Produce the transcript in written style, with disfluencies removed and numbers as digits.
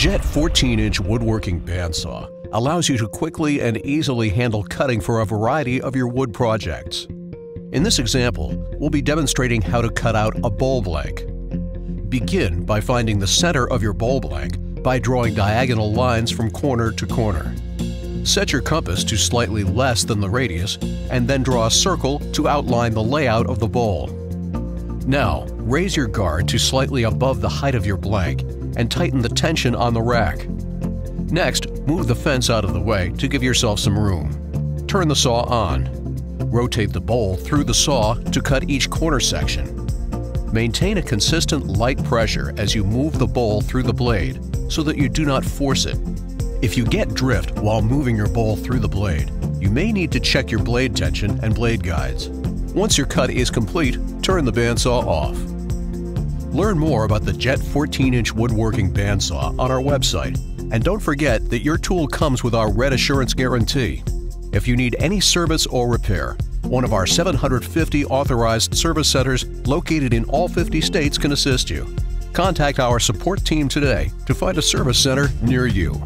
Jet 14-inch woodworking bandsaw allows you to quickly and easily handle cutting for a variety of your wood projects. In this example, we'll be demonstrating how to cut out a bowl blank. Begin by finding the center of your bowl blank by drawing diagonal lines from corner to corner. Set your compass to slightly less than the radius and then draw a circle to outline the layout of the bowl. Now, raise your guard to slightly above the height of your blank and tighten the tension on the rack. Next, move the fence out of the way to give yourself some room. Turn the saw on. Rotate the bowl through the saw to cut each corner section. Maintain a consistent light pressure as you move the bowl through the blade so that you do not force it. If you get drift while moving your bowl through the blade, you may need to check your blade tension and blade guides. Once your cut is complete, turn the bandsaw off. Learn more about the Jet 14-inch woodworking bandsaw on our website, and don't forget that your tool comes with our Red Assurance Guarantee. If you need any service or repair, one of our 750 authorized service centers located in all 50 states can assist you. Contact our support team today to find a service center near you.